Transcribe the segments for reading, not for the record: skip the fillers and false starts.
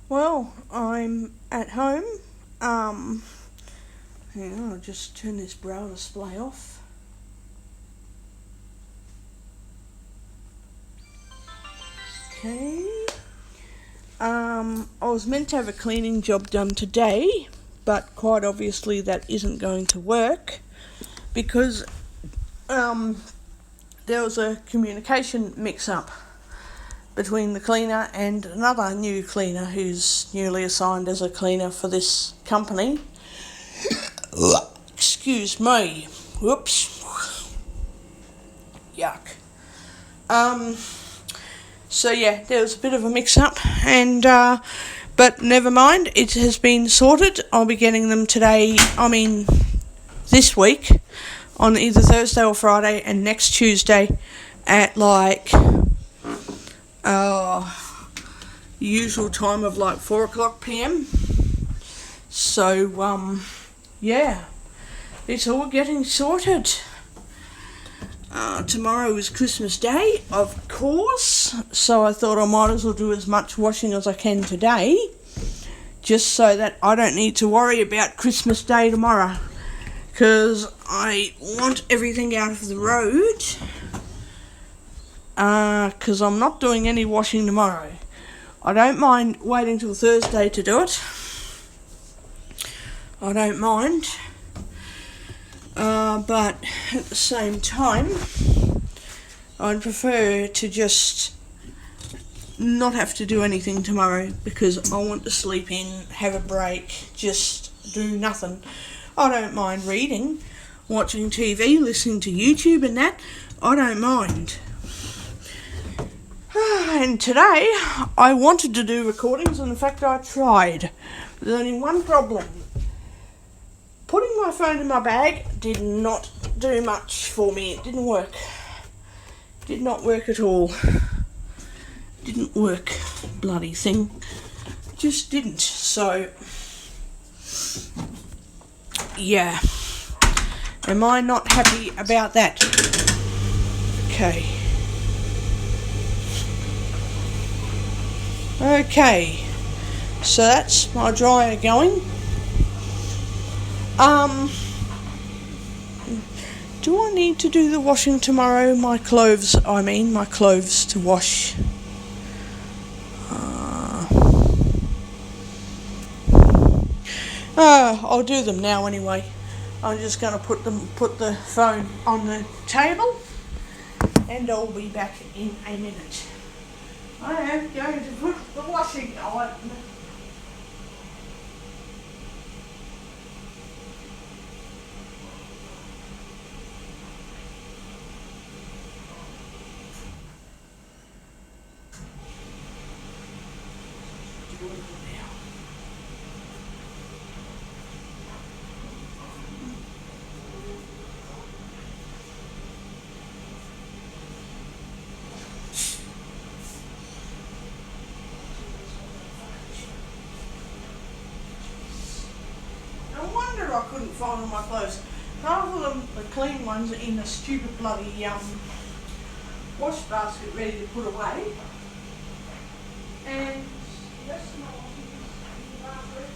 Well, I'm at home. Um, Hang on, I'll just turn this braille display off. Okay. I was meant to have a cleaning job done today, but quite obviously that isn't going to work because there was a communication mix-up between the cleaner and another new cleaner who's newly assigned as a cleaner for this company. Excuse me. Whoops. Yuck. So yeah, there was a bit of a mix-up, and but never mind. It has been sorted. I'll be getting them today. This week, on either Thursday or Friday, and next Tuesday at usual time of 4:00 p.m. So yeah, it's all getting sorted. Tomorrow is Christmas Day, of course, so I thought I might as well do as much washing as I can today, just so that I don't need to worry about Christmas Day tomorrow, because I want everything out of the road, because I'm not doing any washing tomorrow. I don't mind waiting till Thursday to do it. I don't mind. But at the same time, I'd prefer to just not have to do anything tomorrow, because I want to sleep in, have a break, just do nothing. I don't mind reading, watching TV, listening to YouTube and that. I don't mind. And today, I wanted to do recordings, and in fact I tried. There's only one problem. Putting my phone in my bag did not do much for me. It didn't work. Did not work at all. Didn't work. Bloody thing. Just didn't. So, yeah. Am I not happy about that? Okay. Okay. So that's my dryer going. Do I need to do the washing tomorrow? My clothes to wash. I'll do them now anyway. I'm just going to put the phone on the table, and I'll be back in a minute. I am going to put the washing on. No wonder I couldn't find all my clothes. Half of them, the clean ones, are in the stupid bloody wash basket ready to put away. And the rest of my washing is in the bathroom.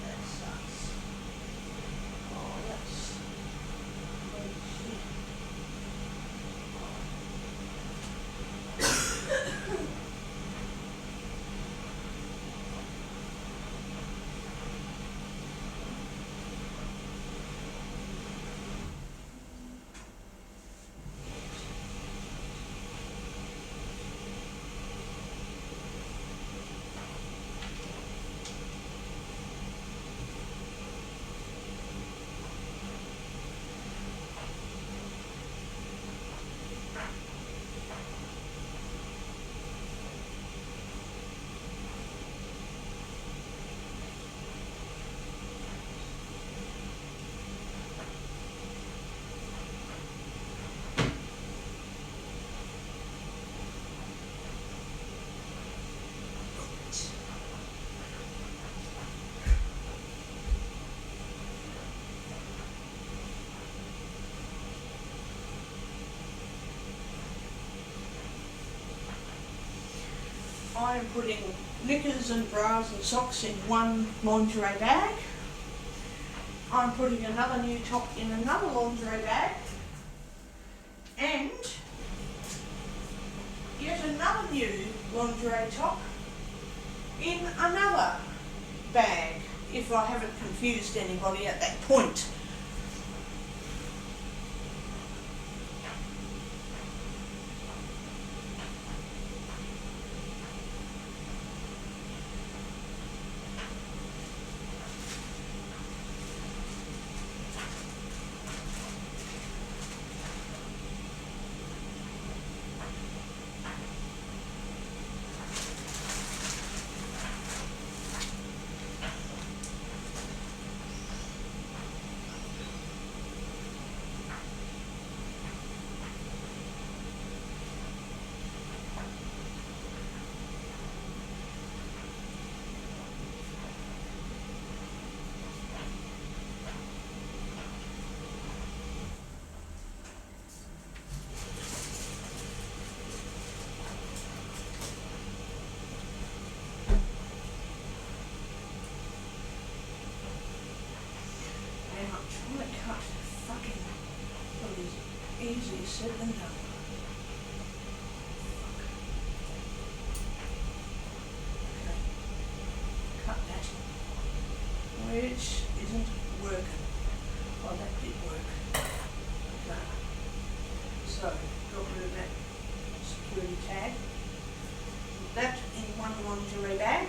That sucks. Oh, that's bloody shit. I am putting knickers and bras and socks in one lingerie bag. I'm putting another new top in another lingerie bag. And yet another new lingerie top in another bag, if I haven't confused anybody at that point. Easier said than done. Okay, cut that, which isn't working. Oh, that did work. Okay, so got rid of that security tag. Put that in one lingerie bag.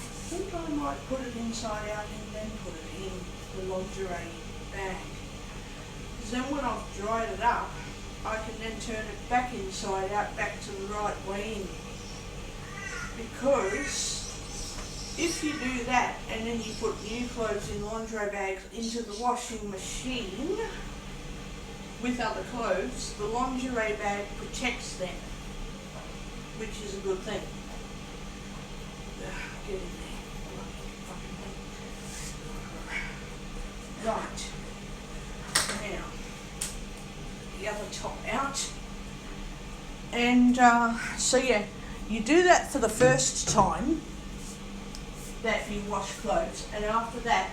I think I might put it inside out and then put it in the lingerie bag. Because then when I've dried it up, I can then turn it back inside out, back to the right way in. Because if you do that and then you put new clothes in lingerie bags into the washing machine with other clothes, the lingerie bag protects them, which is a good thing. Get in there. Right, now the other top out, and so yeah, you do that for the first time that you wash clothes, and after that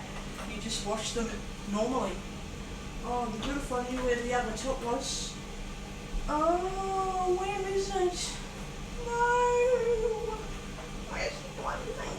you just wash them normally. Oh, the good if I knew where the other top was. Oh, where is it? No, where's the one thing?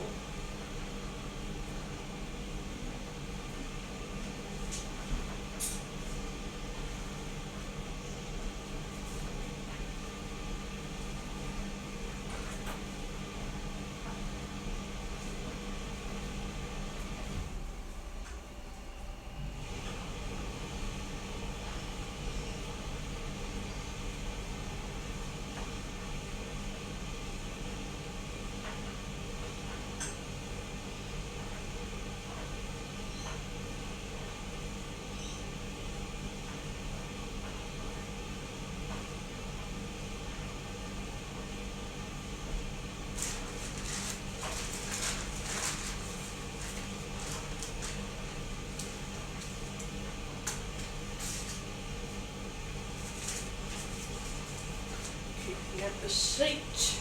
At the seat,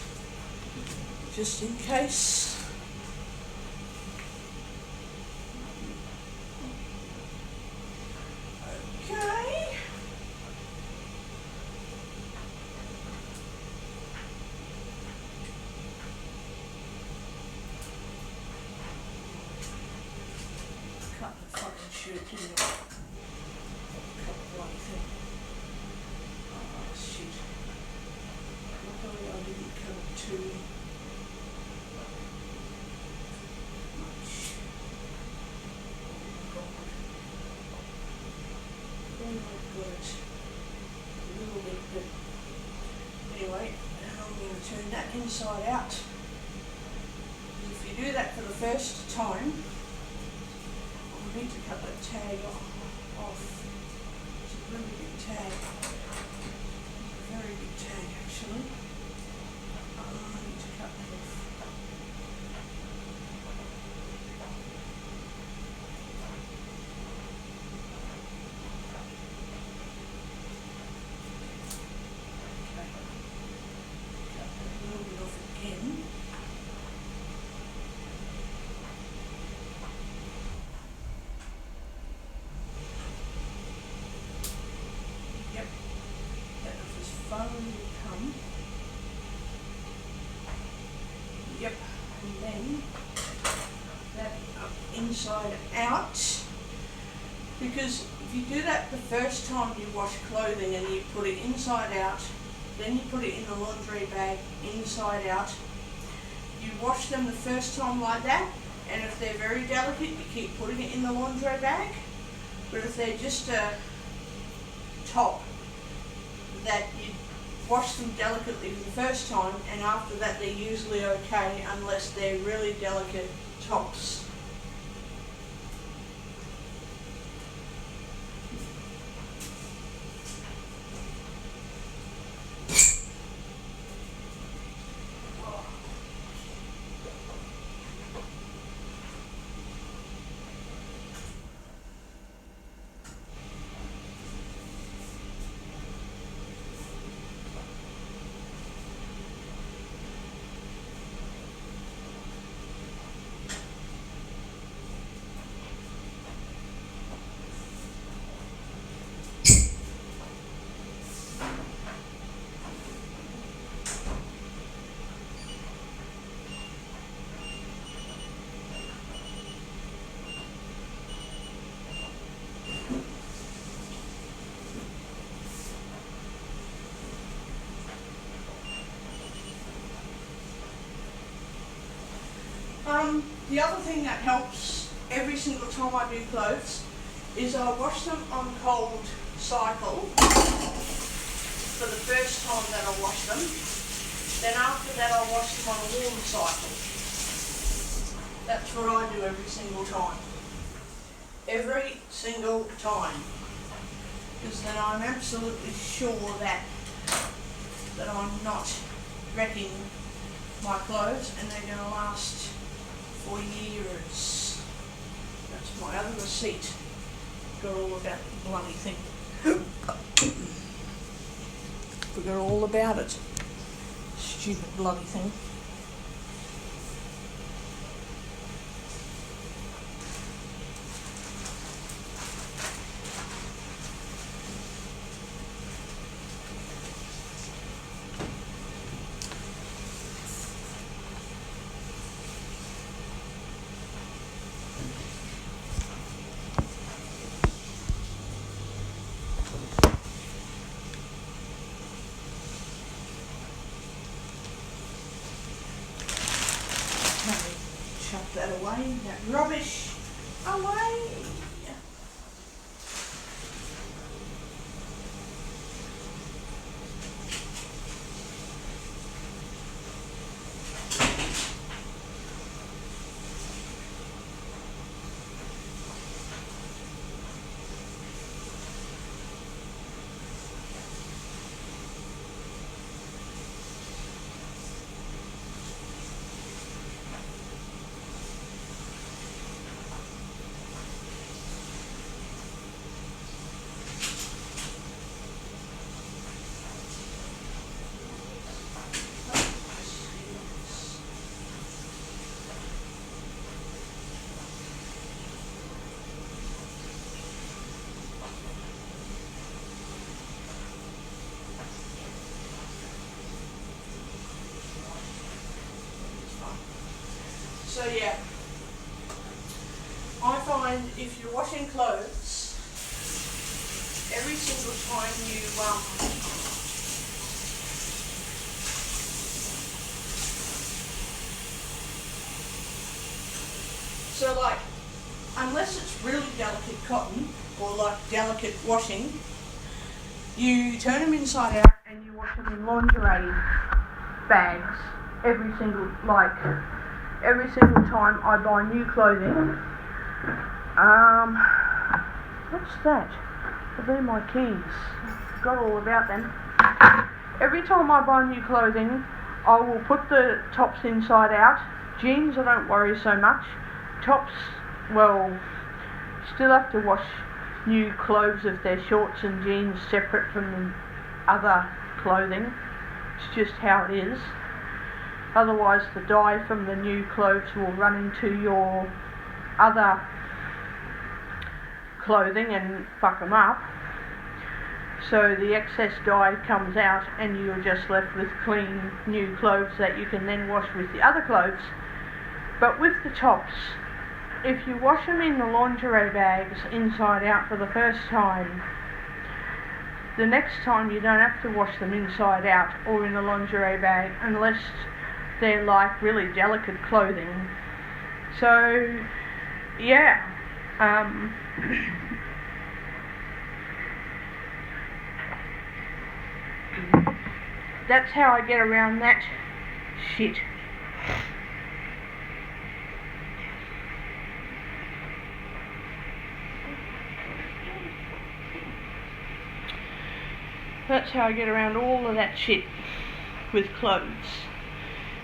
just in case. Okay. Cut the fucking shirt, didn't I? Cut the right thing. Oh, shit. Luckily I didn't cut it too much. Oh my god. A little bit, but anyway, now I'm going to turn that inside out. If you do that for the first time, I need to cut that tag off. It's a really big tag. A very big tag actually. I need to cut that off. inside out, because if you do that the first time you wash clothing and you put it inside out, then you put it in the laundry bag inside out, you wash them the first time like that, and if they're very delicate you keep putting it in the laundry bag. But if they're just a top, that you wash them delicately the first time, and after that they're usually okay unless they're really delicate tops. The other thing that helps every single time I do clothes is I wash them on cold cycle for the first time that I wash them. Then after that I wash them on a warm cycle. That's what I do every single time. Every single time. Because then I'm absolutely sure that I'm not wrecking my clothes and they're going to last for years. That's my other receipt. Forgot all about the bloody thing. Forgot all about it. Stupid bloody thing. Chuck that away, that rubbish away. So yeah, I find if you're washing clothes, every single time you so like, unless it's really delicate cotton or like delicate washing, you turn them inside out and you wash them in lingerie bags every single time I buy new clothing. What's that? They're my keys. Forgot all about them. Every time I buy new clothing, I will put the tops inside out. Jeans I don't worry so much. Tops, well, still have to wash new clothes if they're shorts and jeans separate from the other clothing. It's just how it is. Otherwise the dye from the new clothes will run into your other clothing and fuck them up. So the excess dye comes out and you're just left with clean new clothes that you can then wash with the other clothes. But with the tops, if you wash them in the lingerie bags inside out for the first time, the next time you don't have to wash them inside out or in a lingerie bag unless they're like really delicate clothing. So yeah, that's how I get around that shit. That's how I get around all of that shit with clothes.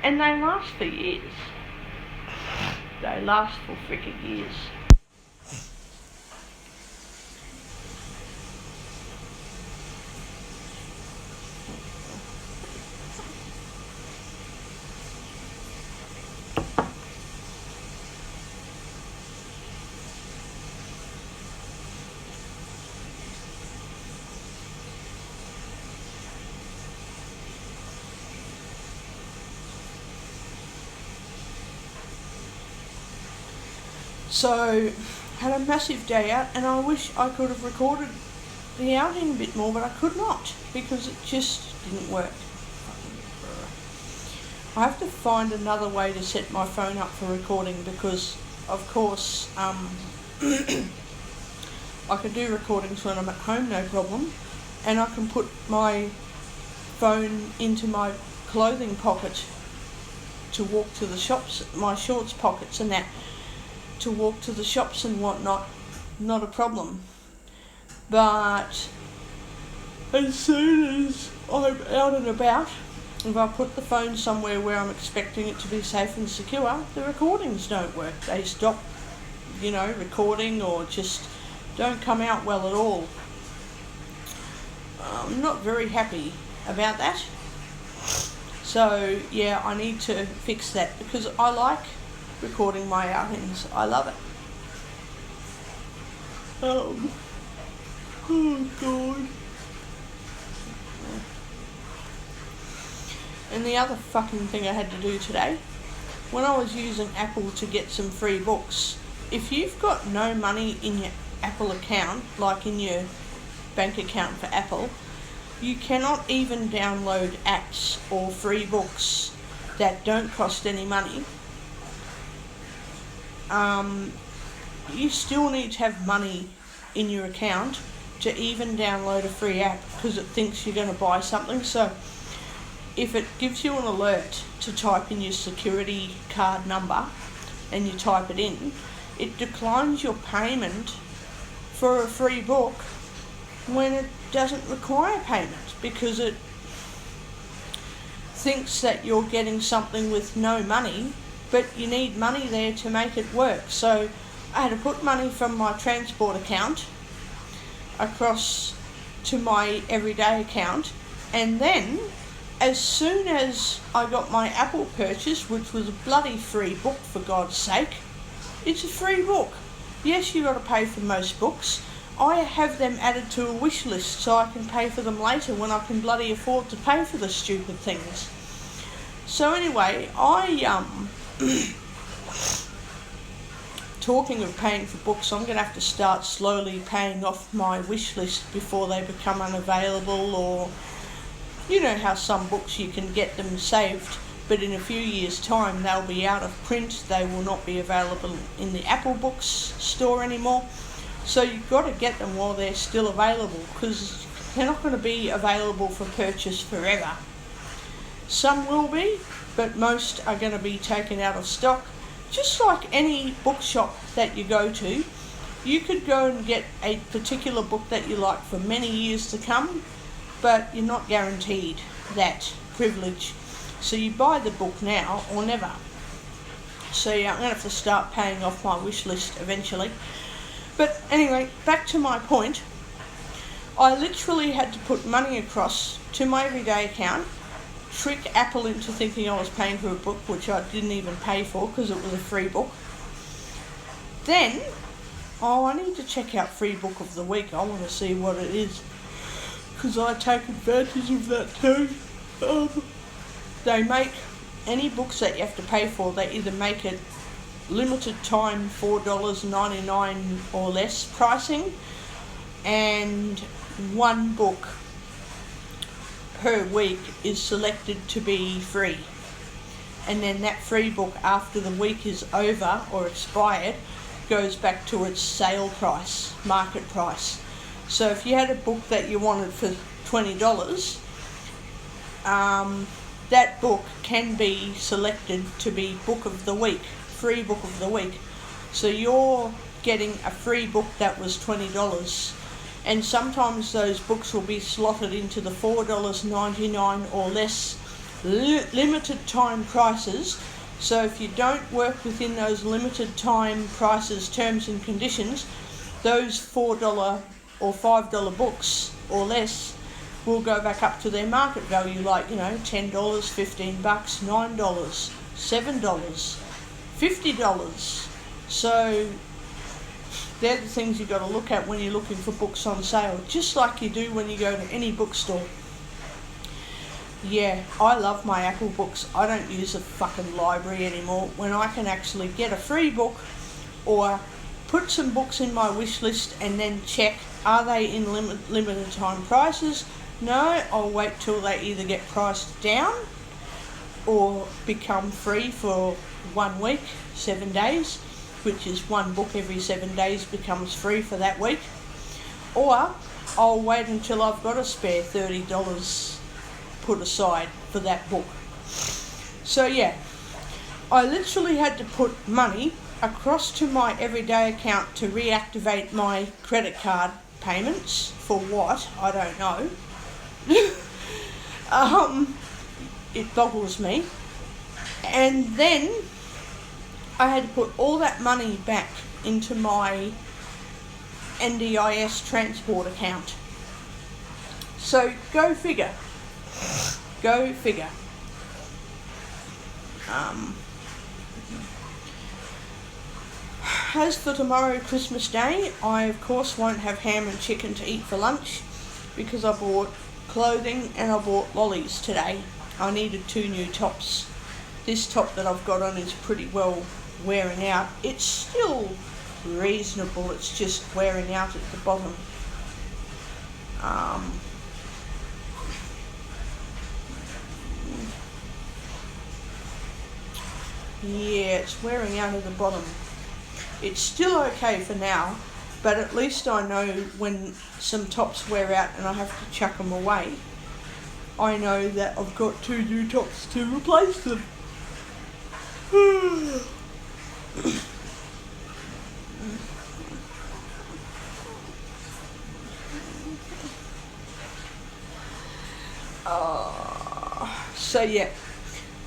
And they last for years. They last for freaking years. So, had a massive day out, and I wish I could have recorded the outing a bit more, but I could not, because it just didn't work. I have to find another way to set my phone up for recording, because, of course, I can do recordings when I'm at home, no problem, and I can put my phone into my clothing pocket to walk to the shops, my shorts pockets and that, to walk to the shops and whatnot, not a problem. But as soon as I'm out and about, if I put the phone somewhere where I'm expecting it to be safe and secure, the recordings don't work. They stop, recording, or just don't come out well at all. I'm not very happy about that. So yeah, I need to fix that, because I like recording my outings. I love it. Oh God. And the other fucking thing I had to do today, when I was using Apple to get some free books, if you've got no money in your Apple account, like in your bank account for Apple, you cannot even download apps or free books that don't cost any money. You still need to have money in your account to even download a free app, because it thinks you're going to buy something. So if it gives you an alert to type in your security card number and you type it in, it declines your payment for a free book when it doesn't require payment, because it thinks that you're getting something with no money, but you need money there to make it work. So I had to put money from my transport account across to my everyday account, and then as soon as I got my Apple purchase, which was a bloody free book, for God's sake, it's a free book. Yes, you got to pay for most books. I have them added to a wish list so I can pay for them later when I can bloody afford to pay for the stupid things. So anyway, talking of paying for books, I'm going to have to start slowly paying off my wish list before they become unavailable, or you know how some books you can get them saved, but in a few years' time they'll be out of print. They will not be available in the Apple Books store anymore. So you've got to get them while they're still available, because they're not going to be available for purchase forever. Some will be, but most are going to be taken out of stock. Just like any bookshop that you go to, you could go and get a particular book that you like for many years to come, but you're not guaranteed that privilege. So you buy the book now or never. So yeah, I'm going to have to start paying off my wish list eventually. But anyway, back to my point. I literally had to put money across to my everyday account, trick Apple into thinking I was paying for a book, which I didn't even pay for because it was a free book. Then, I need to check out Free Book of the Week. I want to see what it is, because I take advantage of that too. They make any books that you have to pay for, they either make it limited time $4.99 or less pricing, and one book per week is selected to be free. And then that free book, after the week is over or expired, goes back to its sale price, market price. So if you had a book that you wanted for $20, that book can be selected to be book of the week, free book of the week. So you're getting a free book that was $20, and sometimes those books will be slotted into the $4.99 or less limited time prices. So if you don't work within those limited time prices, terms and conditions, those $4 or $5 books or less will go back up to their market value, like, $10, $15, $9, $7, $50. So they're the things you've got to look at when you're looking for books on sale, just like you do when you go to any bookstore. Yeah, I love my Apple books. I don't use a fucking library anymore when I can actually get a free book or put some books in my wish list and then check, are they in limited time prices? No, I'll wait till they either get priced down or become free for 1 week, 7 days, which is one book every 7 days becomes free for that week. Or I'll wait until I've got a spare $30 put aside for that book. So yeah, I literally had to put money across to my everyday account to reactivate my credit card payments. For what? I don't know. It boggles me. And then I had to put all that money back into my NDIS transport account. So go figure. Go figure. As for tomorrow, Christmas Day, I of course won't have ham and chicken to eat for lunch because I bought clothing and I bought lollies today. I needed 2 new tops. This top that I've got on is pretty well wearing out. It's still reasonable, it's just wearing out at the bottom. Yeah, it's wearing out at the bottom. It's still okay for now, but at least I know when some tops wear out and I have to chuck them away, I know that I've got 2 new tops to replace them. So yeah,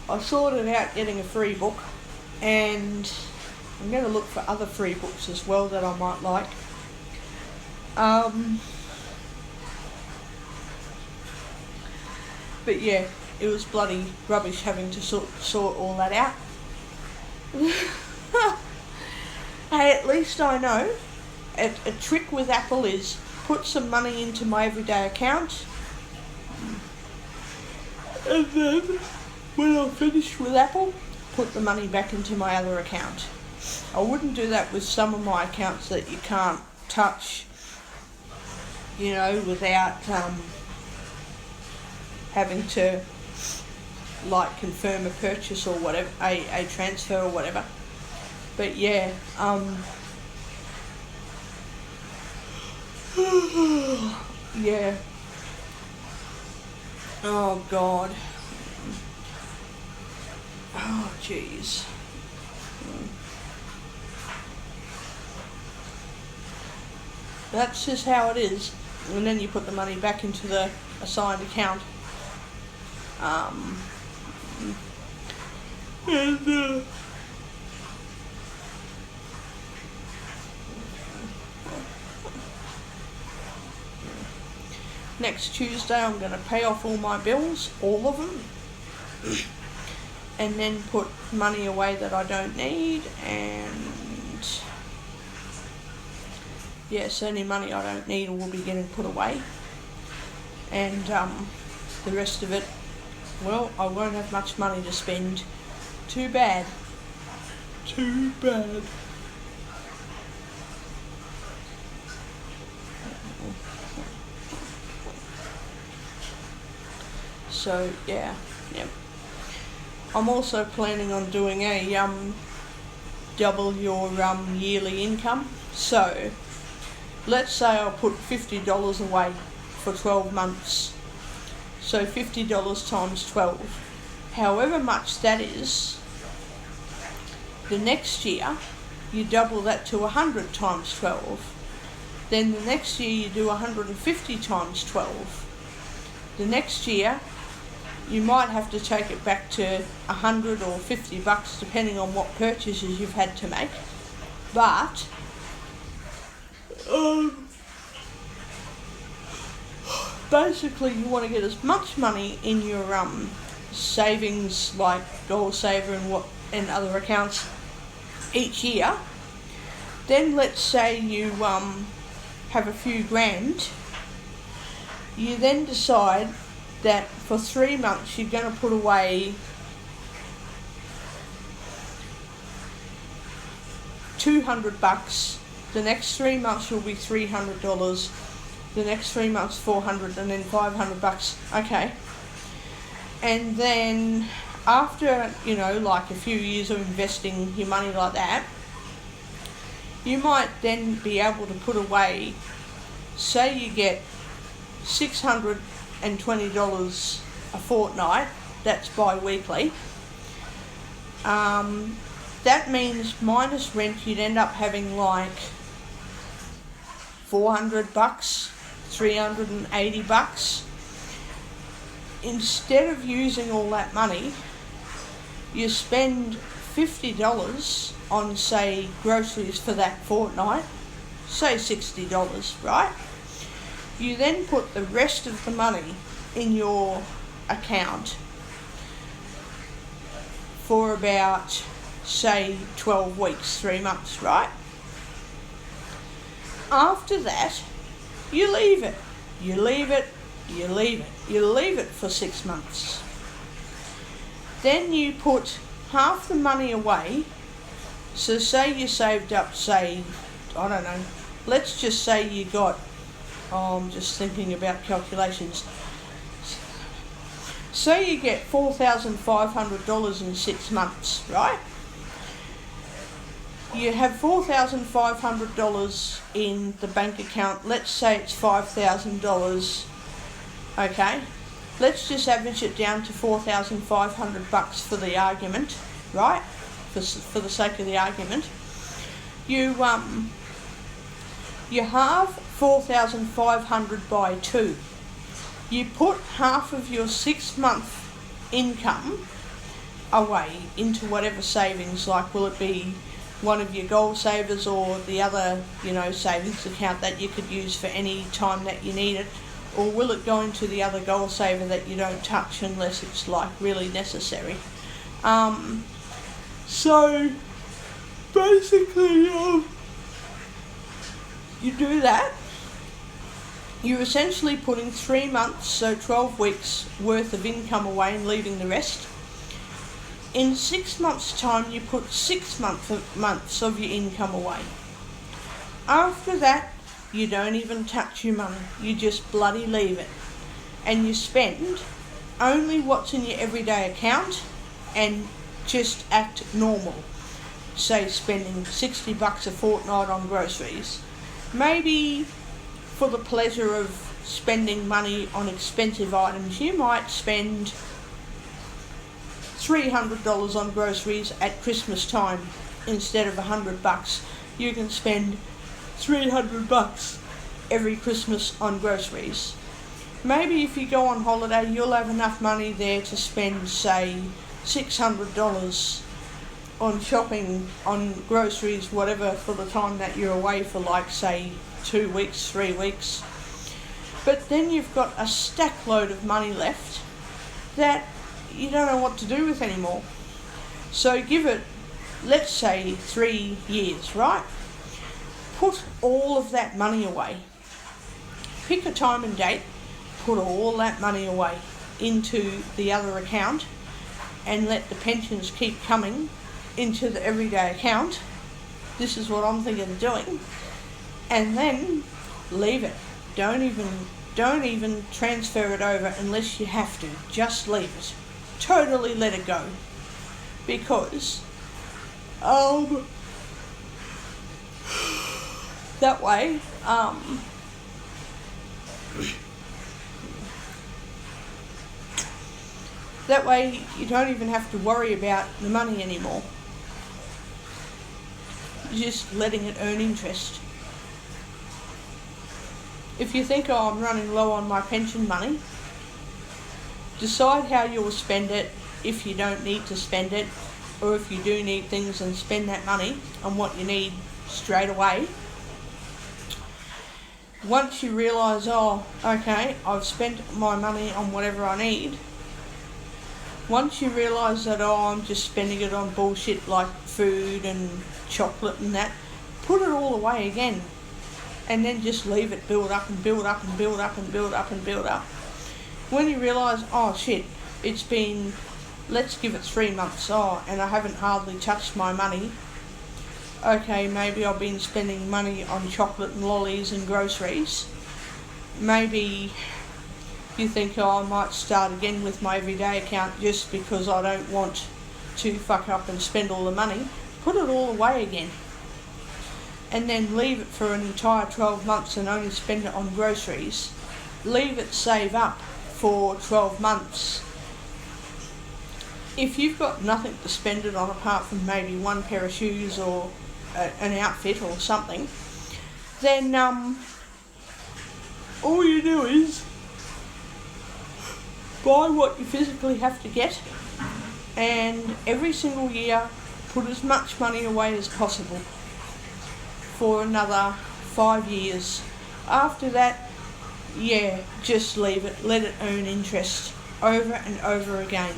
I sorted out getting a free book, and I'm going to look for other free books as well that I might like. But yeah, it was bloody rubbish having to sort all that out. Hey, at least I know. A trick with Apple is put some money into my everyday account, and then when I'm finished with Apple, put the money back into my other account. I wouldn't do that with some of my accounts that you can't touch, without having to confirm a purchase or whatever, a transfer or whatever. But yeah, yeah. Oh God. Oh jeez. That's just how it is. And then you put the money back into the assigned account. Next Tuesday I'm going to pay off all my bills, all of them, and then put money away that I don't need, and yes, any money I don't need will be getting put away, and the rest of it, well, I won't have much money to spend. Too bad. too bad. So yeah. I'm also planning on doing a double your yearly income. So let's say I put $50 away for 12 months. So $50 times 12. However much that is, the next year you double that to 100 times 12. Then the next year you do 150 times 12. The next year you might have to take it back to $100 or $50 depending on what purchases you've had to make. But basically you want to get as much money in your savings, like GoalSaver and other accounts each year. Then let's say you have a few grand. You then decide that for 3 months you're going to put away $200. The next 3 months will be $300. The next 3 months $400, and then $500. Okay. And then after, like a few years of investing your money like that, you might then be able to put away, say you get $620 a fortnight, that's bi-weekly. That means minus rent you'd end up having like $400, $380. Instead of using all that money, you spend $50 on, say, groceries for that fortnight, say $60, right? You then put the rest of the money in your account for about, say, 12 weeks, 3 months, right? After that, you leave it. You leave it for 6 months. Then you put half the money away. So say you saved up, say, I don't know, let's just say you got, I'm just thinking about calculations. Say you get $4,500 in 6 months, right? You have $4,500 in the bank account. Let's say it's $5,000. Okay, let's just average it down to $4,500 for the argument, right? For the sake of the argument, you halve 4,500 by 2. You put half of your 6-month income away into whatever savings, like will it be one of your GoalSavers or the other, savings account that you could use for any time that you need it, or will it go into the other GoalSaver that you don't touch unless it's like really necessary? So basically, you do that. You're essentially putting 3 months, so 12 weeks worth of income away and leaving the rest. In 6 months' time, you put 6 months of your income away. After that, you don't even touch your money. You just bloody leave it. And you spend only what's in your everyday account and just act normal. Say spending $60 a fortnight on groceries. Maybe for the pleasure of spending money on expensive items, you might spend $300 on groceries at Christmas time instead of $100. You can spend $300 every Christmas on groceries. Maybe if you go on holiday, you'll have enough money there to spend, say, $600 on shopping, on groceries, whatever, for the time that you're away for, like, say, 2 weeks, 3 weeks. But then you've got a stack load of money left that you don't know what to do with anymore. So give it, let's say, 3 years, right? Put all of that money away. Pick a time and date, put all that money away into the other account and let the pensions keep coming into the everyday account. This is what I'm thinking of doing. And then leave it. Don't even transfer it over unless you have to. Just leave it. Totally let it go. Because that way that way you don't even have to worry about the money anymore. You're just letting it earn interest. If you think, oh, I'm running low on my pension money, decide how you'll spend it if you don't need to spend it, or if you do need things, and spend that money on what you need straight away. Once you realise, oh, okay, I've spent my money on whatever I need, once you realise that, oh, I'm just spending it on bullshit like food and chocolate and that, put it all away again. And then just leave it build up and build up and build up and build up and build up. When you realise, oh shit, it's been, let's give it 3 months, and I haven't hardly touched my money. Okay, maybe I've been spending money on chocolate and lollies and groceries. Maybe you think, oh, I might start again with my everyday account just because I don't want to fuck up and spend all the money. Put it all away again. And then leave it for an entire 12 months and only spend it on groceries. Leave it save up for 12 months. If you've got nothing to spend it on apart from maybe one pair of shoes or an outfit or something, then all you do is buy what you physically have to get, and every single year put as much money away as possible for another 5 years. After that, yeah, just leave it. Let it earn interest over and over again.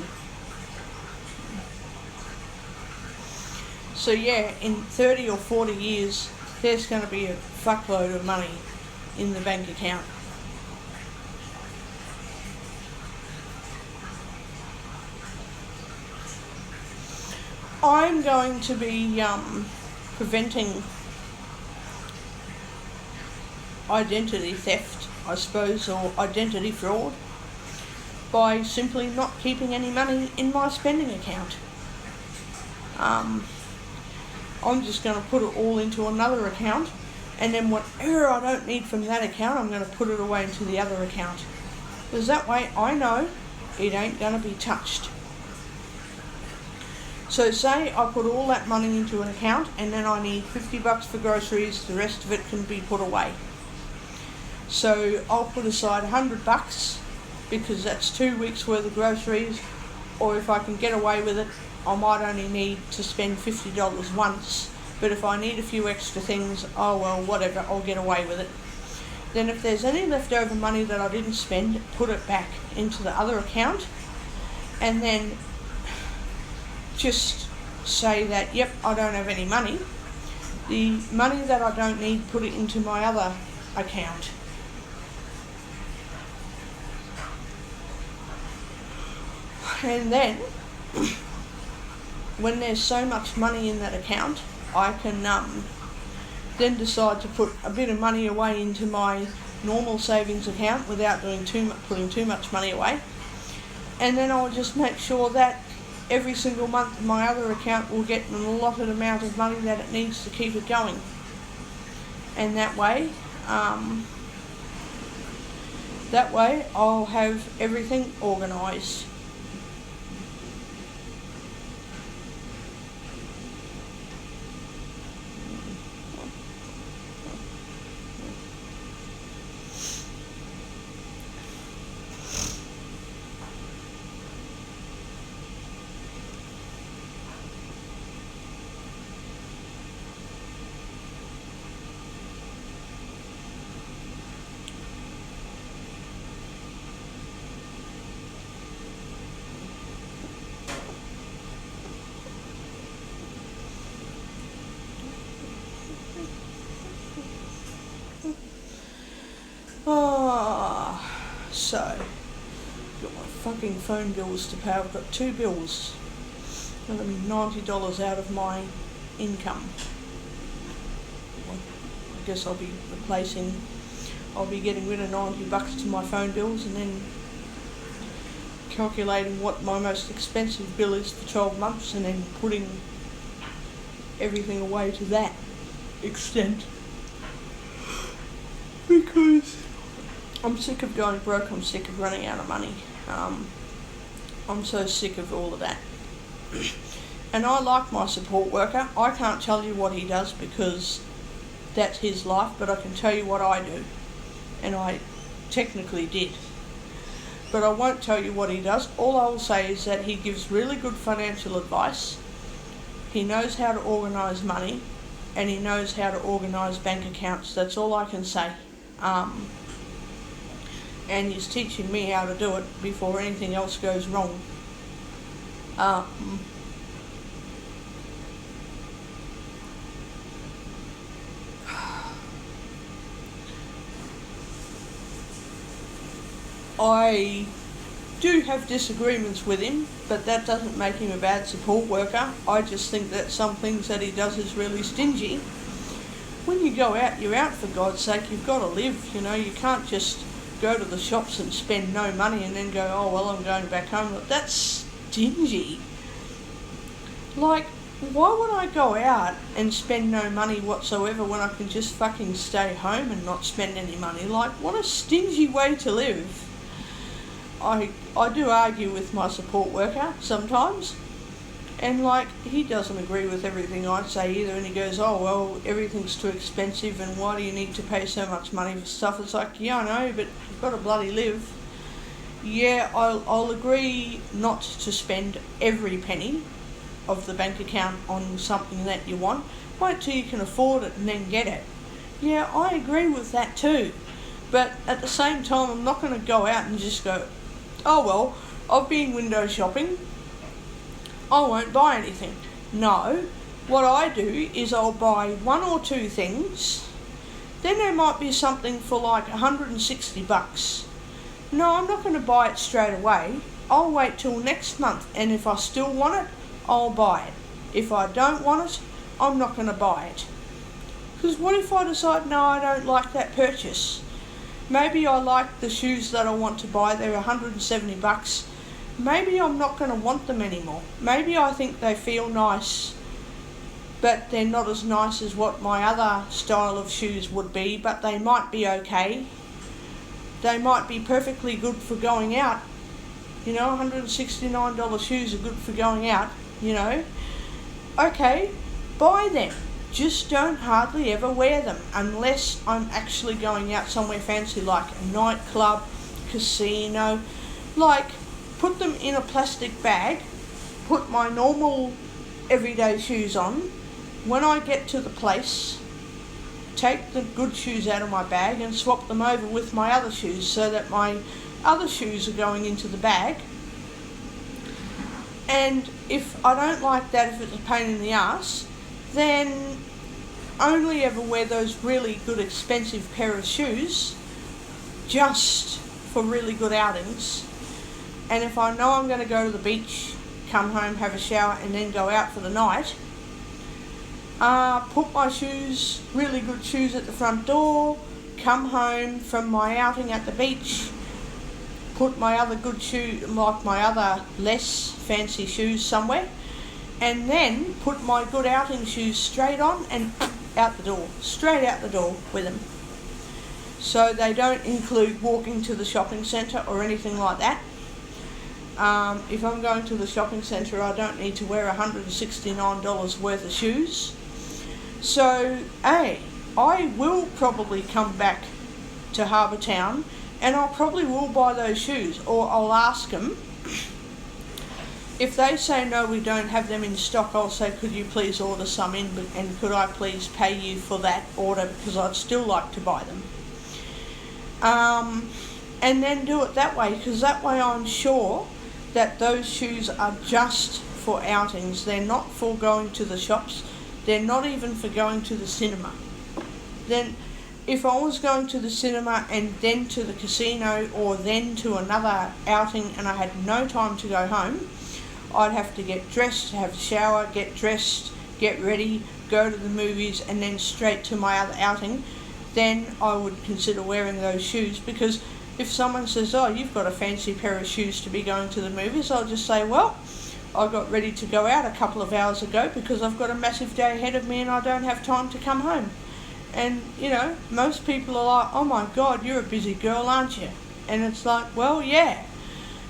So yeah, in 30 or 40 years, there's going to be a fuckload of money in the bank account. I'm going to be preventing identity theft, I suppose, or identity fraud, by simply not keeping any money in my spending account. I'm just going to put it all into another account, and then whatever I don't need from that account, I'm going to put it away into the other account. Because that way I know it ain't going to be touched. So say I put all that money into an account, and then I need $50 for groceries, the rest of it can be put away. So I'll put aside $100 because that's 2 weeks worth of groceries, or if I can get away with it, I might only need to spend $50 once, but if I need a few extra things, oh well, whatever, I'll get away with it. Then if there's any leftover money that I didn't spend, put it back into the other account, and then just say that, yep, I don't have any money. The money that I don't need, put it into my other account. And then, when there's so much money in that account, I can then decide to put a bit of money away into my normal savings account without putting too much money away. And then I'll just make sure that every single month my other account will get an allotted amount of money that it needs to keep it going. And that way I'll have everything organised. So, got my fucking phone bills to pay. I've got 2 bills. That'll be $90 out of my income. Well, I guess I'll be getting rid of $90 to my phone bills and then calculating what my most expensive bill is for 12 months and then putting everything away to that extent. Because I'm sick of going broke, I'm sick of running out of money. I'm so sick of all of that. And I like my support worker. I can't tell you what he does because that's his life, but I can tell you what I do. And I technically did. But I won't tell you what he does. All I will say is that he gives really good financial advice. He knows how to organise money, and he knows how to organise bank accounts. That's all I can say. And he's teaching me how to do it before anything else goes wrong. I do have disagreements with him, but that doesn't make him a bad support worker. I just think that some things that he does is really stingy. When you go out, you're out for God's sake. You've got to live, you know. You can't just go to the shops and spend no money and then go, oh, well, I'm going back home. That's stingy. Like, why would I go out and spend no money whatsoever when I can just fucking stay home and not spend any money? Like, what a stingy way to live. I do argue with my support worker sometimes, and like, he doesn't agree with everything I say either, and he goes, oh well, everything's too expensive and why do you need to pay so much money for stuff? It's like, yeah, I know, but you've got to bloody live. Yeah, I'll agree not to spend every penny of the bank account on something that you want. Wait till you can afford it and then get it. Yeah, I agree with that too, but at the same time, I'm not going to go out and just go, oh well, I've been window shopping, I won't buy anything. No, what I do is I'll buy one or two things, then there might be something for like $160. No, I'm not going to buy it straight away. I'll wait till next month, and if I still want it, I'll buy it. If I don't want it, I'm not going to buy it. Because what if I decide, no, I don't like that purchase? Maybe I like the shoes that I want to buy, they're $170. Maybe I'm not going to want them anymore. Maybe I think they feel nice, but they're not as nice as what my other style of shoes would be, but they might be okay. They might be perfectly good for going out. You know, $169 shoes are good for going out, you know. Okay, buy them. Just don't hardly ever wear them unless I'm actually going out somewhere fancy like a nightclub, casino. Like, put them in a plastic bag, put my normal everyday shoes on. When I get to the place, take the good shoes out of my bag and swap them over with my other shoes so that my other shoes are going into the bag. And if I don't like that, if it's a pain in the ass, then only ever wear those really good expensive pair of shoes just for really good outings. And if I know I'm going to go to the beach, come home, have a shower and then go out for the night, put my shoes, really good shoes at the front door, come home from my outing at the beach, put my other good shoe, like my other less fancy shoes somewhere, and then put my good outing shoes straight on and out the door, straight out the door with them. So they don't include walking to the shopping centre or anything like that. If I'm going to the shopping centre, I don't need to wear $169 worth of shoes. So, I will probably come back to Harbour Town and I probably will buy those shoes, or I'll ask them. If they say no, we don't have them in stock, I'll say, could you please order some in, and could I please pay you for that order because I'd still like to buy them. And then do it that way, because that way I'm sure that those shoes are just for outings. They're not for going to the shops. They're not even for going to the cinema. Then if I was going to the cinema and then to the casino or then to another outing and I had no time to go home, I'd have to get dressed, have a shower, get dressed, get ready, go to the movies, and then straight to my other outing, then I would consider wearing those shoes. Because if someone says, oh, you've got a fancy pair of shoes to be going to the movies, I'll just say, well, I got ready to go out a couple of hours ago because I've got a massive day ahead of me and I don't have time to come home. And, you know, most people are like, oh my God, you're a busy girl, aren't you? And it's like, well, yeah.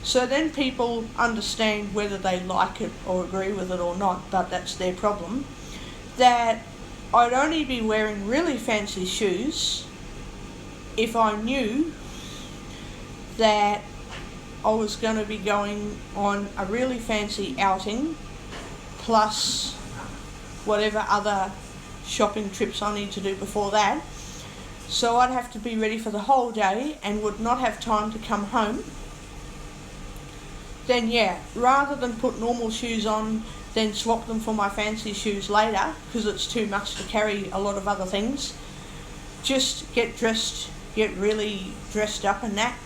So then people understand whether they like it or agree with it or not, but that's their problem, that I'd only be wearing really fancy shoes if I knew that I was going to be going on a really fancy outing, plus whatever other shopping trips I need to do before that. So I'd have to be ready for the whole day and would not have time to come home. Then yeah, rather than put normal shoes on, then swap them for my fancy shoes later, because it's too much to carry a lot of other things, just get dressed, get really dressed up and that,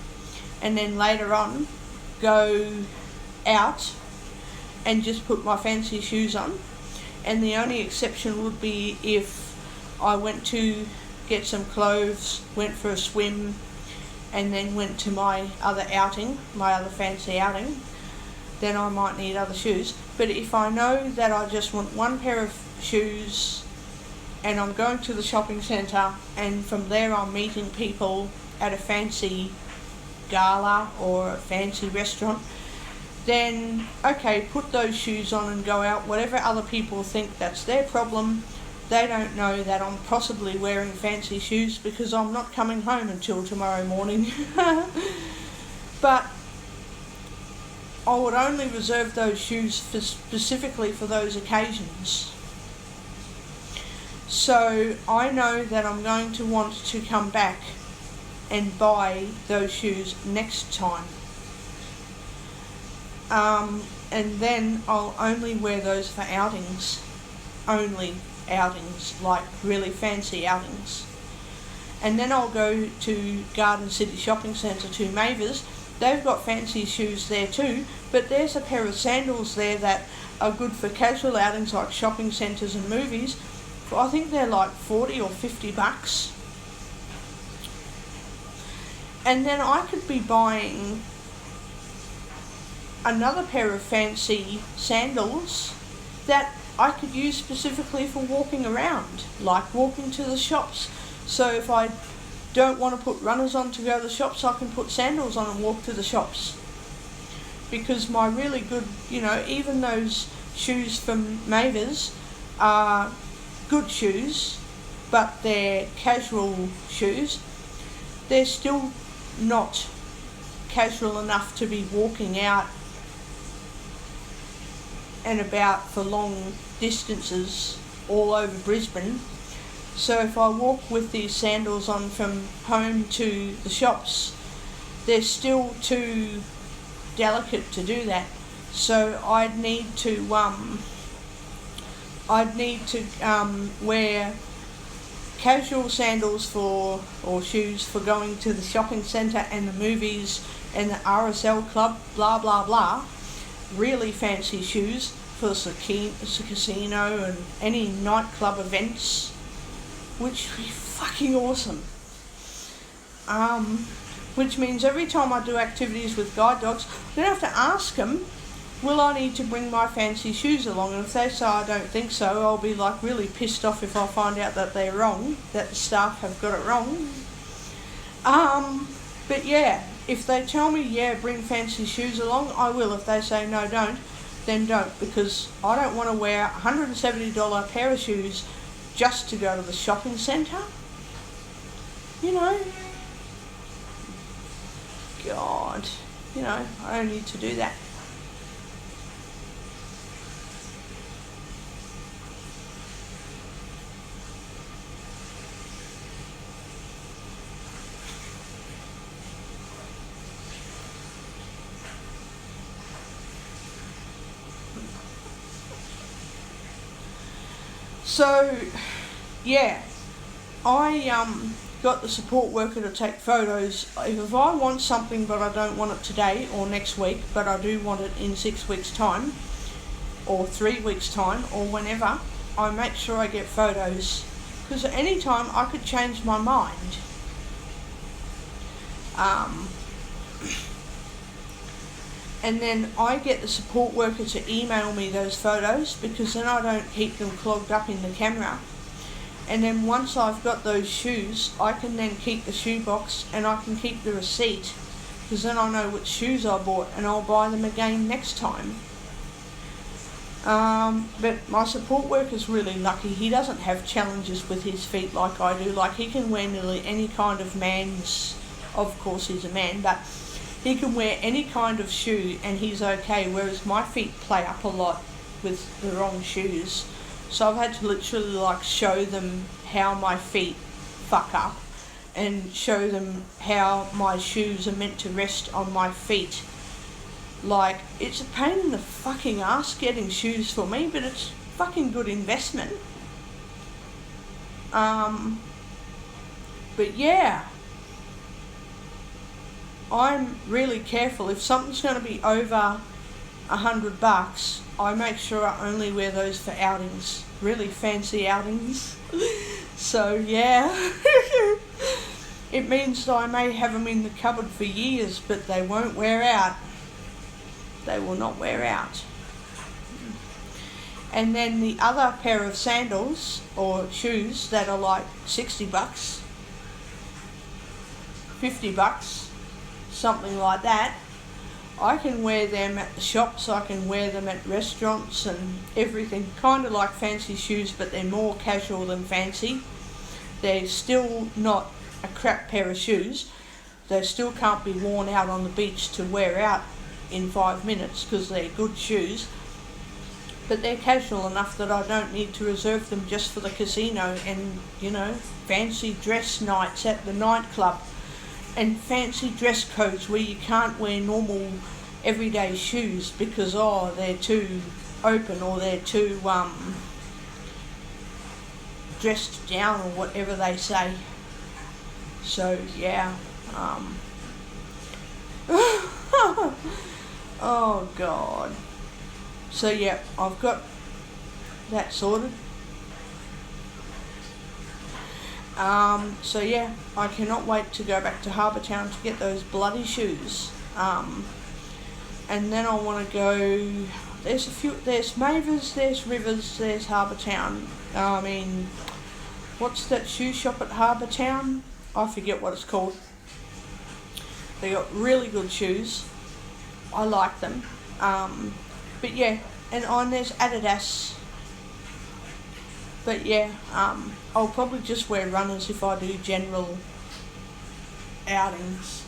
and then later on go out and just put my fancy shoes on. And the only exception would be if I went to get some clothes, went for a swim, and then went to my other outing, my other fancy outing, then I might need other shoes. But if I know that I just want one pair of shoes and I'm going to the shopping centre and from there I'm meeting people at a fancy gala or a fancy restaurant, then okay, put those shoes on and go out. Whatever other people think, that's their problem. They don't know that I'm possibly wearing fancy shoes because I'm not coming home until tomorrow morning. But I would only reserve those shoes specifically for those occasions. So I know that I'm going to want to come back and buy those shoes next time. And then I'll only wear those for outings. Only outings, like really fancy outings. And then I'll go to Garden City Shopping Centre to Mavis. They've got fancy shoes there too, but there's a pair of sandals there that are good for casual outings like shopping centres and movies. I think they're like 40 or 50 bucks. And then I could be buying another pair of fancy sandals that I could use specifically for walking around, like walking to the shops. So if I don't want to put runners on to go to the shops, I can put sandals on and walk to the shops. Because my really good, you know, even those shoes from Mavis are good shoes, but they're casual shoes. They're still not casual enough to be walking out and about for long distances all over Brisbane. So if I walk with these sandals on from home to the shops, they're still too delicate to do that. So I'd need to wear casual sandals or shoes for going to the shopping centre and the movies and the RSL club, blah blah blah. Really fancy shoes for the casino and any nightclub events, which would be fucking awesome. Which means every time I do activities with guide dogs, I don't have to ask them, will I need to bring my fancy shoes along? And if they say I don't think so, I'll be like really pissed off if I find out that they're wrong, that the staff have got it wrong. But yeah, if they tell me, yeah, bring fancy shoes along, I will. If they say no, don't, then don't, because I don't want to wear a $170 pair of shoes just to go to the shopping centre. You know, God, you know, I don't need to do that. So, yeah, I got the support worker to take photos. If I want something but I don't want it today or next week, but I do want it in 6 weeks' time or 3 weeks' time or whenever, I make sure I get photos, because at any time I could change my mind. And then I get the support worker to email me those photos, because then I don't keep them clogged up in the camera. And then once I've got those shoes, I can then keep the shoe box and I can keep the receipt, because then I know which shoes I bought and I'll buy them again next time. But my support worker's really lucky. He doesn't have challenges with his feet like I do. Like, he can wear nearly any kind of man's, of course he's a man, but he can wear any kind of shoe and he's okay, whereas my feet play up a lot with the wrong shoes. So I've had to literally like show them how my feet fuck up and show them how my shoes are meant to rest on my feet. Like, it's a pain in the fucking ass getting shoes for me, but it's fucking good investment. But yeah, I'm really careful. If something's going to be over $100, I make sure I only wear those for outings, really fancy outings. So yeah, it means that I may have them in the cupboard for years, but they won't wear out. They will not wear out. And then the other pair of sandals or shoes that are like $60, $50, something like that, I can wear them at the shops, I can wear them at restaurants and everything, kind of like fancy shoes, but they're more casual than fancy. They're still not a crap pair of shoes. They still can't be worn out on the beach to wear out in 5 minutes, because they're good shoes, but they're casual enough that I don't need to reserve them just for the casino and, you know, fancy dress nights at the nightclub and fancy dress codes where you can't wear normal everyday shoes because they're too open or they're too dressed down or whatever they say. So yeah, oh god. So yeah, I've got that sorted. So yeah, I cannot wait to go back to Harbour Town to get those bloody shoes. And then I want to go, there's Mavis, there's Rivers, there's Harbour Town. I mean, what's that shoe shop at Harbour Town? I forget what it's called. They got really good shoes. I like them. But yeah, and there's Adidas. But yeah, I'll probably just wear runners if I do general outings.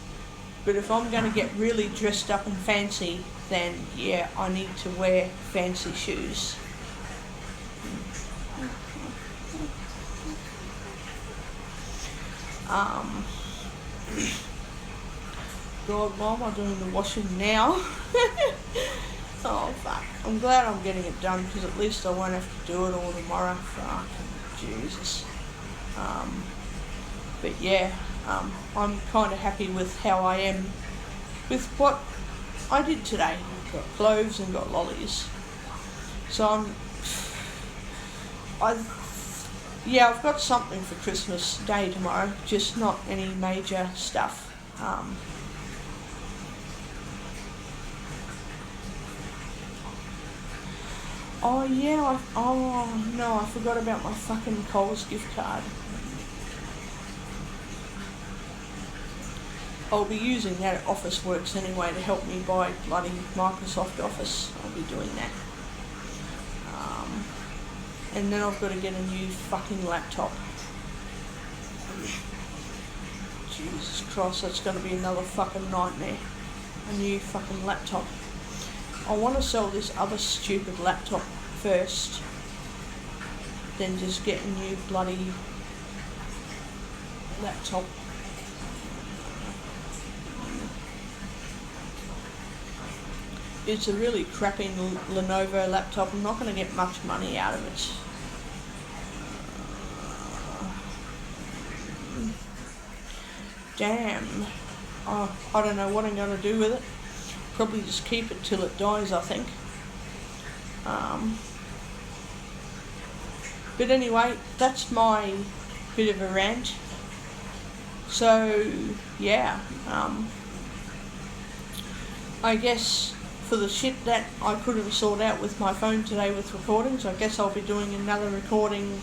But if I'm going to get really dressed up and fancy, then yeah, I need to wear fancy shoes. God, why am I doing the washing now? Oh fuck. I'm glad I'm getting it done, because at least I won't have to do it all tomorrow. Fucking Jesus. But yeah, I'm kind of happy with how I am with what I did today. Got cloves and got lollies. So I've got something for Christmas Day tomorrow, just not any major stuff. Oh yeah, I forgot about my fucking Coles gift card. I'll be using that at Officeworks anyway to help me buy bloody Microsoft Office. I'll be doing that. And then I've got to get a new fucking laptop. Jesus Christ, that's going to be another fucking nightmare. A new fucking laptop. I want to sell this other stupid laptop first, then just get a new bloody laptop. It's a really crappy Lenovo laptop. I'm not going to get much money out of it. damn. I don't know what I'm going to do with it. Probably just keep it till it dies, I think. But anyway, that's my bit of a rant. So, yeah, I guess for the shit that I couldn't sort out with my phone today with recordings, I guess I'll be doing another recording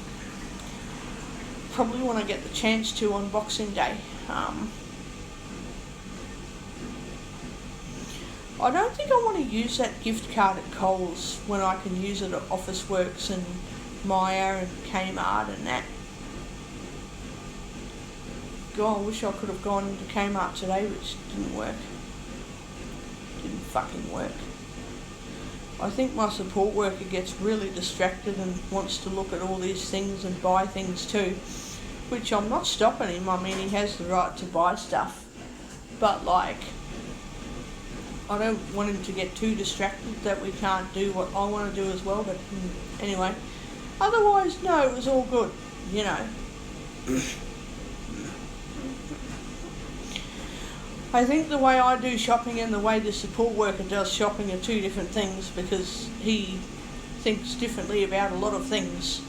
probably when I get the chance to on Boxing Day. I don't think I want to use that gift card at Coles when I can use it at Officeworks and Myer and Kmart and that. God, I wish I could have gone into Kmart today, which didn't work. Didn't fucking work. I think my support worker gets really distracted and wants to look at all these things and buy things too, which I'm not stopping him. I mean, he has the right to buy stuff, but like, I don't want him to get too distracted that we can't do what I want to do as well. But anyway, otherwise, no, it was all good, you know. I think the way I do shopping and the way the support worker does shopping are two different things, because he thinks differently about a lot of things.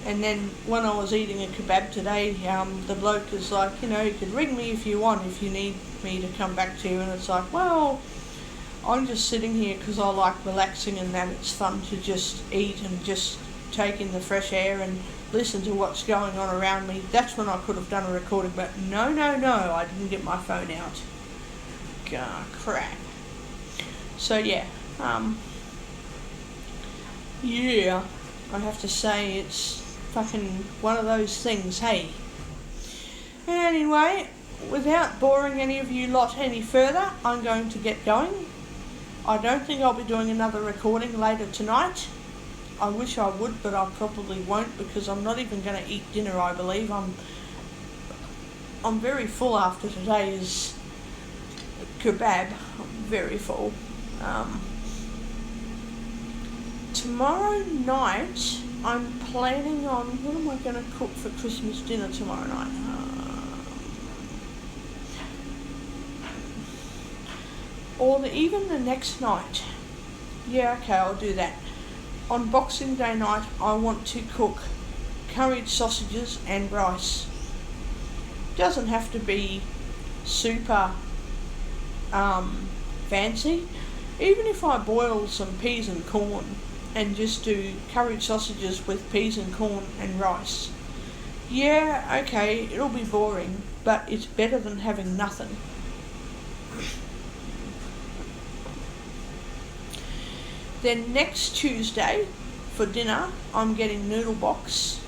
And then when I was eating a kebab today, the bloke is like, you know, you could ring me if you want, if you need me to come back to you. And it's like, well, I'm just sitting here because I like relaxing and that it's fun to just eat and just take in the fresh air and listen to what's going on around me. That's when I could have done a recording, but no, I didn't get my phone out. Crap. So yeah, yeah, I have to say it's fucking one of those things, hey. Anyway, without boring any of you lot any further, I'm going to get going. I don't think I'll be doing another recording later tonight. I wish I would, but I probably won't, because I'm not even going to eat dinner, I believe. I'm very full after today's kebab. I'm very full. Tomorrow night, I'm planning on, what am I going to cook for Christmas dinner tomorrow night? Or even the next night. Yeah, okay, I'll do that. On Boxing Day night, I want to cook curried sausages and rice. Doesn't have to be super fancy. Even if I boil some peas and corn and just do curried sausages with peas and corn and rice. Yeah, okay, it'll be boring, but it's better than having nothing. Then next Tuesday, for dinner, I'm getting noodle box.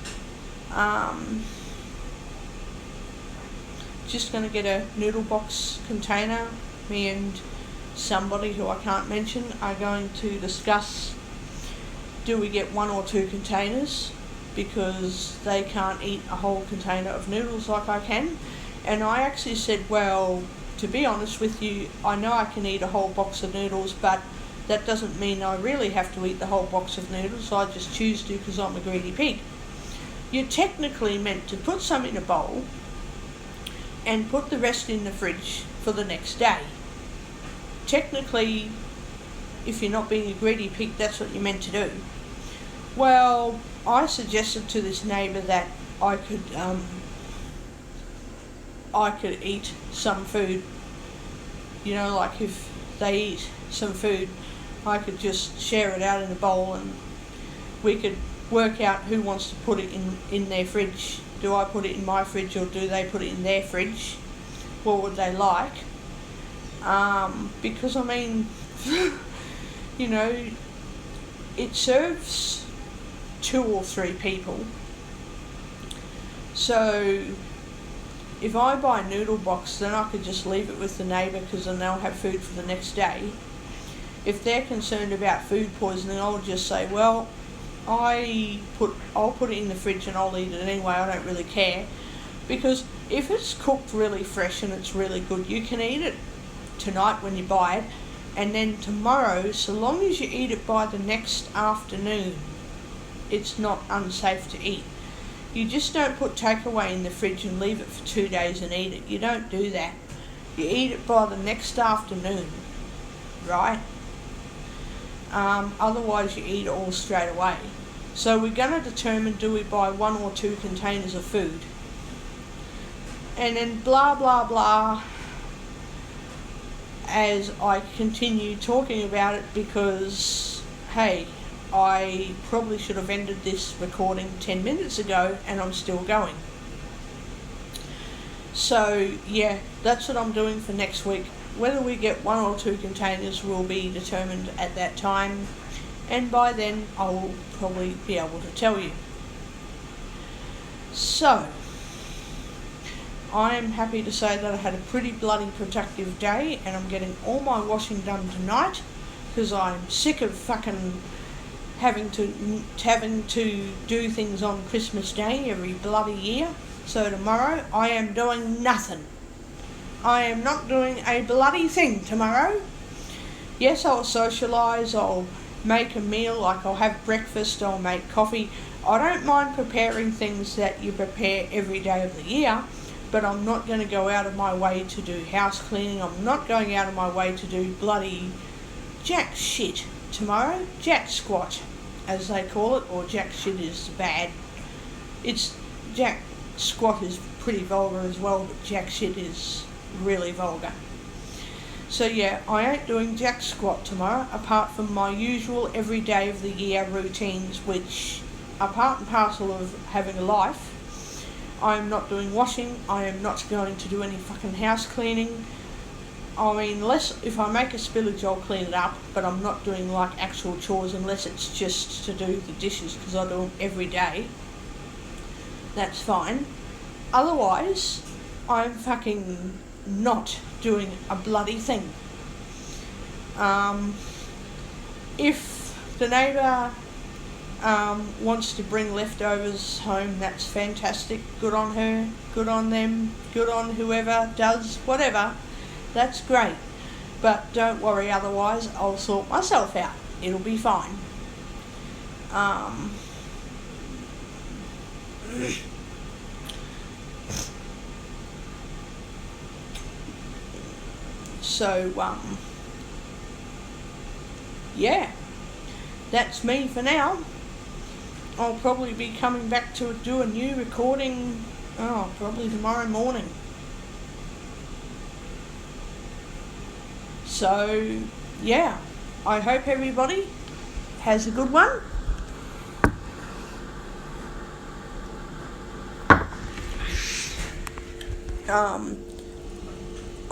Just going to get a noodle box container. Me and somebody who I can't mention are going to discuss, do we get 1 or 2 containers, because they can't eat a whole container of noodles like I can. And I actually said, well, to be honest with you, I know I can eat a whole box of noodles, but that doesn't mean I really have to eat the whole box of noodles. I just choose to because I'm a greedy pig. You're technically meant to put some in a bowl and put the rest in the fridge for the next day. Technically, if you're not being a greedy pig, that's what you're meant to do. Well, I suggested to this neighbour that I could eat some food. You know, like if they eat some food, I could just share it out in a bowl and we could work out who wants to put it in their fridge. Do I put it in my fridge or do they put it in their fridge? What would they like? Because I mean, you know, it serves 2 or 3 people. So if I buy a noodle box, then I could just leave it with the neighbour, because then they'll have food for the next day. If they're concerned about food poisoning, I'll just say, well, I'll put it in the fridge and I'll eat it anyway. I don't really care, because if it's cooked really fresh and it's really good, you can eat it tonight when you buy it, and then tomorrow, so long as you eat it by the next afternoon, it's not unsafe to eat. You just don't put takeaway in the fridge and leave it for 2 days and eat it. You don't do that. You eat it by the next afternoon, right? Otherwise you eat it all straight away. So we're going to determine, do we buy 1 or 2 containers of food? And then blah blah blah, as I continue talking about it, because hey, I probably should have ended this recording 10 minutes ago and I'm still going. So yeah, that's what I'm doing for next week. Whether we get 1 or 2 containers will be determined at that time, and by then I will probably be able to tell you. So I am happy to say that I had a pretty bloody productive day, and I'm getting all my washing done tonight because I'm sick of fucking having to do things on Christmas Day every bloody year. So tomorrow I am doing nothing. I am not doing a bloody thing tomorrow. Yes, I'll socialise, I'll make a meal, like I'll have breakfast, I'll make coffee. I don't mind preparing things that you prepare every day of the year, but I'm not going to go out of my way to do house cleaning. I'm not going out of my way to do bloody jack shit tomorrow. Jack squat, as they call it, or jack shit is bad. It's jack squat is pretty vulgar as well, but jack shit is really vulgar. So yeah, I ain't doing jack squat tomorrow, apart from my usual every day of the year routines, which are part and parcel of having a life. I am not doing washing. I am not going to do any fucking house cleaning. I mean, unless if I make a spillage, I'll clean it up, but I'm not doing like actual chores unless it's just to do the dishes, because I do them every day. That's fine. Otherwise, I'm fucking not doing a bloody thing. If the neighbour wants to bring leftovers home, that's fantastic. Good on her, good on them, good on whoever does whatever. That's great. But don't worry, otherwise I'll sort myself out. It'll be fine. So, yeah, that's me for now. I'll probably be coming back to do a new recording, probably tomorrow morning. So, yeah, I hope everybody has a good one.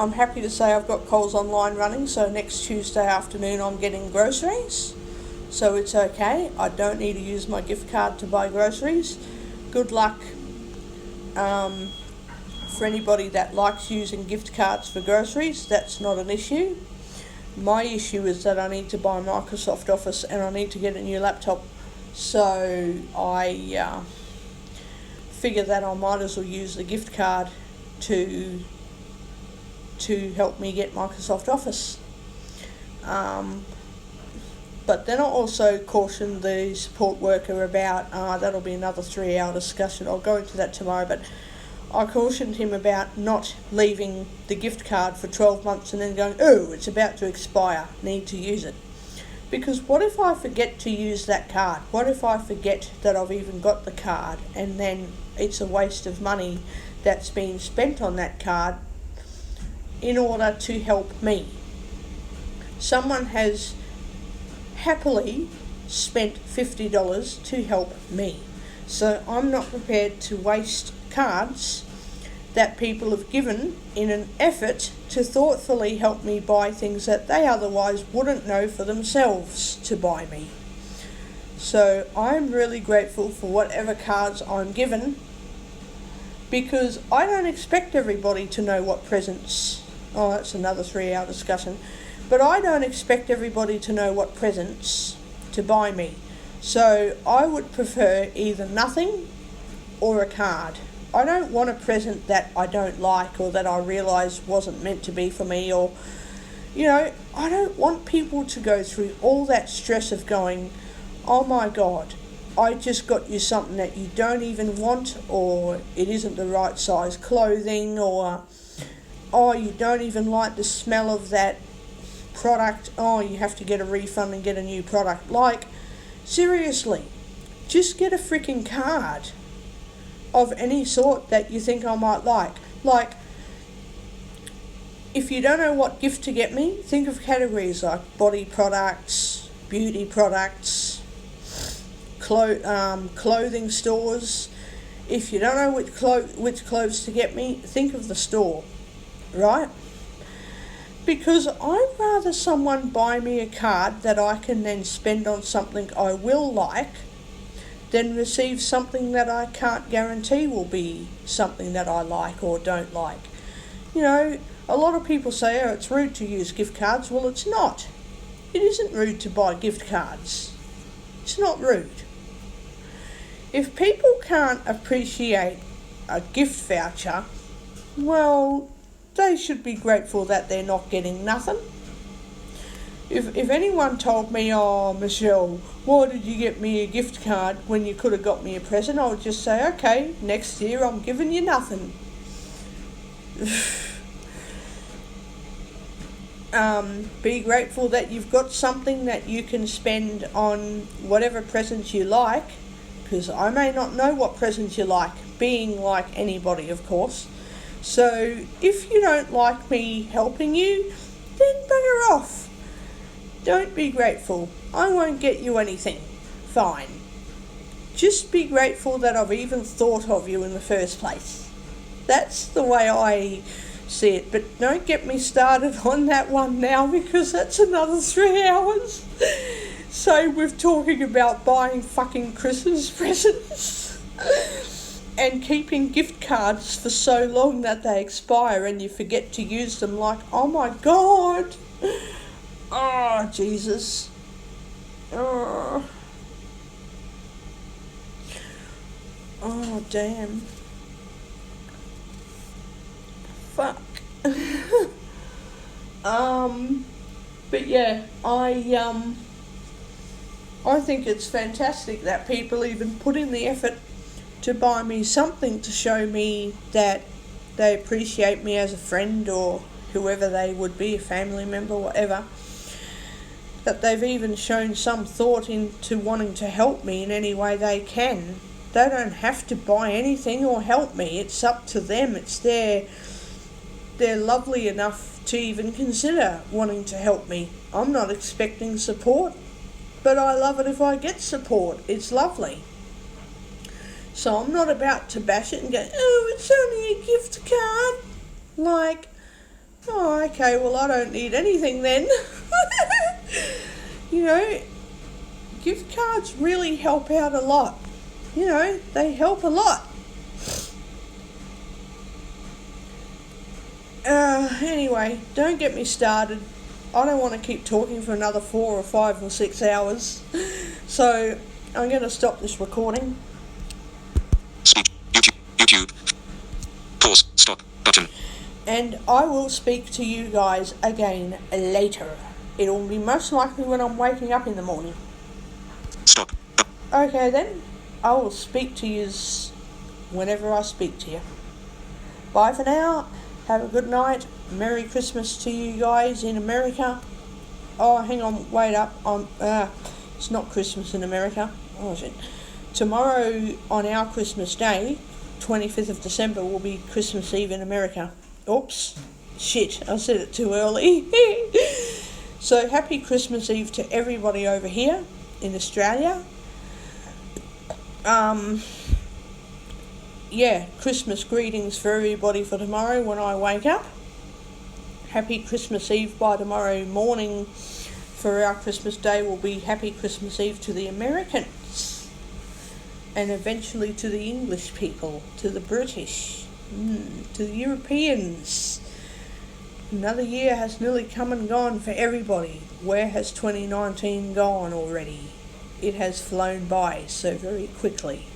I'm happy to say I've got Coles Online running, so next Tuesday afternoon I'm getting groceries. So it's okay. I don't need to use my gift card to buy groceries. Good luck for anybody that likes using gift cards for groceries. That's not an issue. My issue is that I need to buy Microsoft Office and I need to get a new laptop. So I figure that I might as well use the gift card to help me get Microsoft Office. But then I'll also caution the support worker about, that'll be another 3-hour discussion, I'll go into that tomorrow, but I cautioned him about not leaving the gift card for 12 months and then going, oh, it's about to expire, need to use it. Because what if I forget to use that card? What if I forget that I've even got the card, and then it's a waste of money that's been spent on that card in order to help me? Someone has happily spent $50 to help me. So I'm not prepared to waste cards that people have given in an effort to thoughtfully help me buy things that they otherwise wouldn't know for themselves to buy me. So I'm really grateful for whatever cards I'm given, because I don't expect everybody to know what presents. Oh, that's another 3-hour discussion. But I don't expect everybody to know what presents to buy me. So I would prefer either nothing or a card. I don't want a present that I don't like or that I realise wasn't meant to be for me, or, I don't want people to go through all that stress of going, oh my God, I just got you something that you don't even want, or it isn't the right size clothing, or oh, you don't even like the smell of that product, oh, you have to get a refund and get a new product. Like, seriously, just get a freaking card of any sort that you think I might like. Like, if you don't know what gift to get me, think of categories like body products, beauty products, clothing stores. If you don't know which clothes to get me, think of the store, right? Because I'd rather someone buy me a card that I can then spend on something I will like than receive something that I can't guarantee will be something that I like or don't like. You know, a lot of people say, oh, it's rude to use gift cards. Well, it's not. It isn't rude to buy gift cards. It's not rude. If people can't appreciate a gift voucher, well, they should be grateful that they're not getting nothing. If anyone told me, oh, Michelle, why did you get me a gift card when you could have got me a present, I would just say, okay, next year I'm giving you nothing. Be grateful that you've got something that you can spend on whatever presents you like, because I may not know what presents you like, being like anybody, of course. So if you don't like me helping you, then bugger off. Don't be grateful. I won't get you anything. Fine. Just be grateful that I've even thought of you in the first place. That's the way I see it. But don't get me started on that one now, because that's another 3 hours. So we're talking about buying fucking Christmas presents and keeping gift cards for so long that they expire and you forget to use them. Like, oh my God. Oh, Jesus. Oh, damn. Fuck. But yeah, I think it's fantastic that people even put in the effort to buy me something to show me that they appreciate me as a friend, or whoever they would be, a family member, whatever. That they've even shown some thought into wanting to help me in any way they can. They don't have to buy anything or help me. It's up to them. It's they're lovely enough to even consider wanting to help me. I'm not expecting support, but I love it if I get support. It's lovely. So I'm not about to bash it and go, oh, it's only a gift card. Like, oh, okay, well, I don't need anything then. You know, gift cards really help out a lot. You know, they help a lot. Anyway, don't get me started. I don't want to keep talking for another 4 or 5 or 6 hours. So I'm going to stop this recording. Speak. YouTube. Pause. Stop. Button. And I will speak to you guys again later. It'll be most likely when I'm waking up in the morning. Stop. Okay then. I will speak to you whenever I speak to you. Bye for now. Have a good night. Merry Christmas to you guys in America. Oh, hang on. Wait up. It's not Christmas in America. Oh, shit. Tomorrow on our Christmas Day, 25th of December, will be Christmas Eve in America. Oops. Shit. I said it too early. So happy Christmas Eve to everybody over here in Australia. Yeah, Christmas greetings for everybody for tomorrow when I wake up. Happy Christmas Eve by tomorrow morning for our Christmas Day will be happy Christmas Eve to the Americans. And eventually to the English people, to the British, to the Europeans. Another year has nearly come and gone for everybody. Where has 2019 gone already? It has flown by so very quickly.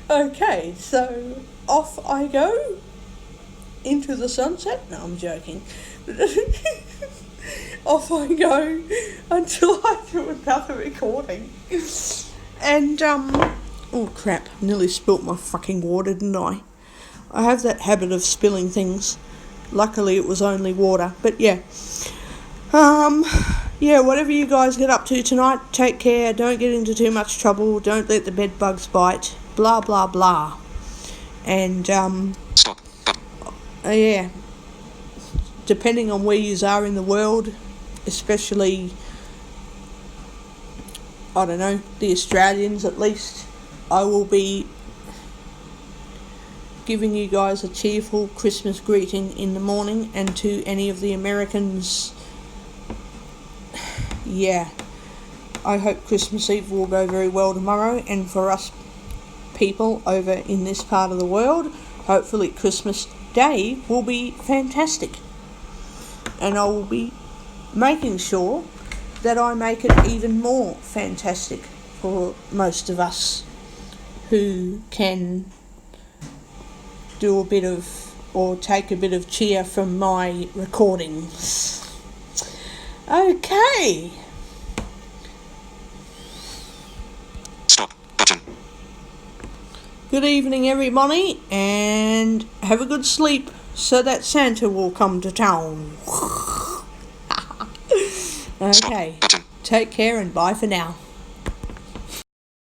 Okay, so off I go. into the sunset. No, I'm joking. Off I go until I do another recording. And, oh crap, nearly spilt my fucking water, didn't I? I have that habit of spilling things. Luckily it was only water, but yeah. Yeah, whatever you guys get up to tonight, take care, don't get into too much trouble, don't let the bed bugs bite, blah blah blah. And, Stop. Button. yeah, depending on where you are in the world, especially, I don't know, the Australians at least, I will be giving you guys a cheerful Christmas greeting in the morning, and to any of the Americans, yeah, I hope Christmas Eve will go very well tomorrow, and for us people over in this part of the world, hopefully Christmas Day will be fantastic. And I will be making sure that I make it even more fantastic for most of us who can do a bit of, or take a bit of cheer from my recordings. Okay. Stop. Button. Good evening, everybody, and have a good sleep so that Santa will come to town. Okay. Stop. Button. Take care and bye for now.